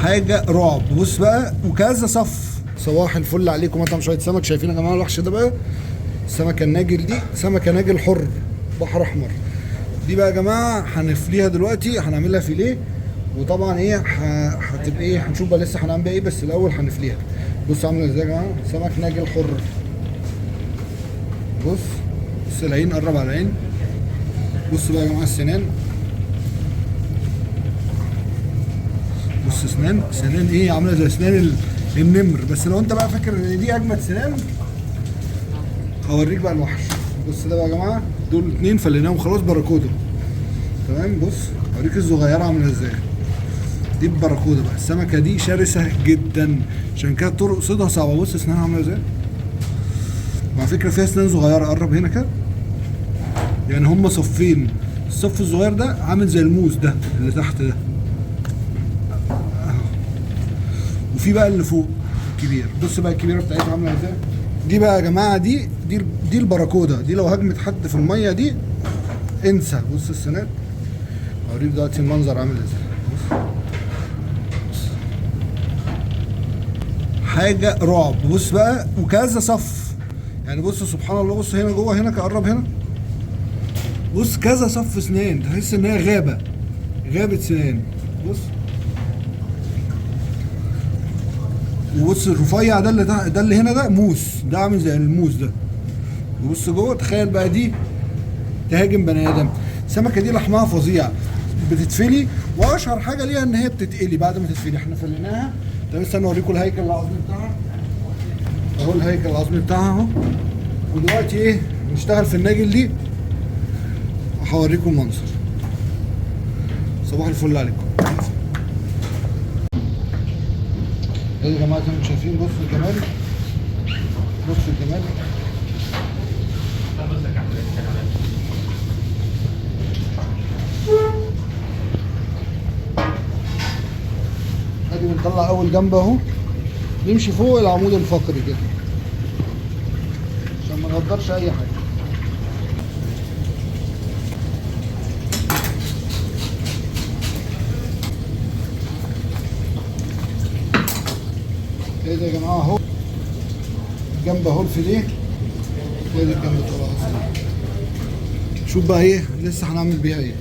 حاجه رعب. بص بقى، وكذا صف. صباح الفل عليكم. مطعم شويه سمك. شايفين يا جماعه الوحش ده بقى؟ السمكه الناجل دي سمكه ناجل حر بحر احمر. دي بقى يا جماعه هنفليها دلوقتي، هنعملها فيليه. وطبعا ايه هتبقى ايه، هنشوف بقى لسه هنعمل بيها ايه، بس الاول هنفليها. بص عامله ازاي يا جماعه، سمك ناجل حر. بص العين، قرب على العين. بص بقى يا جماعه السنان. بص سنان ايه، عامله زي سنان النمر. بس لو انت بقى فاكر ان دي اجمد سنان، هوريك بقى الوحش. بص ده بقى يا جماعه، دول اتنين فليناهم خلاص باراكودا. تمام. بص هوريك الصغيره عامله ازاي. دي الباراكودا بقى. السمكه دي شرسه جدا، عشان كده طرق صيدها صعبه. بص اسنانها عامله ازاي، وعلى فكره فيها اسنان صغيره. قرب هنا كده، يعني هما صفين. الصف الصغير ده عامل زي الموز ده اللي تحت ده، وفي بقى اللي فوق الكبير. بص بقى الكبيره بتاعتها عامله ازاي. دي بقى يا جماعه دي الباراكودا. دي لو هجمت حد في الميه دي انسى. بص السنان، هوريك دلوقتي المنظر عامل ازاي. بص حاجه رعب. بص بقى، وكذا صف. يعني بص سبحان الله. بص هنا جوه، هنا قرب هنا. بص كذا صف سنان، تحس ان هي غابه سنان. بص وبص الرفيع ده اللي هنا ده موس، ده عامل زي الموس ده. وبص جوه، تخيل بقى دي تهاجم بني ادم. السمكه دي لحمها فظيع، بتتفلي. واشهر حاجه ليها ان هي بتتقلي بعد ما تتفلي. احنا فليناها. طب استنى اوريكم الهيكل العظمي بتاعها. اهو الهيكل العظمي بتاعها اهو. ودلوقتي ايه، نشتغل في الناجل دي وهوريكم منظر. صباح الفل عليكم. ايه يا جماعه زي ما انتم شايفين. بصوا الجمال، بصوا الجمال. ادي بنطلع اول جنب اهو، نمشي فوق العمود الفقري كده عشان ما نقدرش اي حاجه. كده يا جماعه اهو الجنب اهو الفيليه. كده الجنب طلع. شوف بقى ايه لسه هنعمل بيها ايه.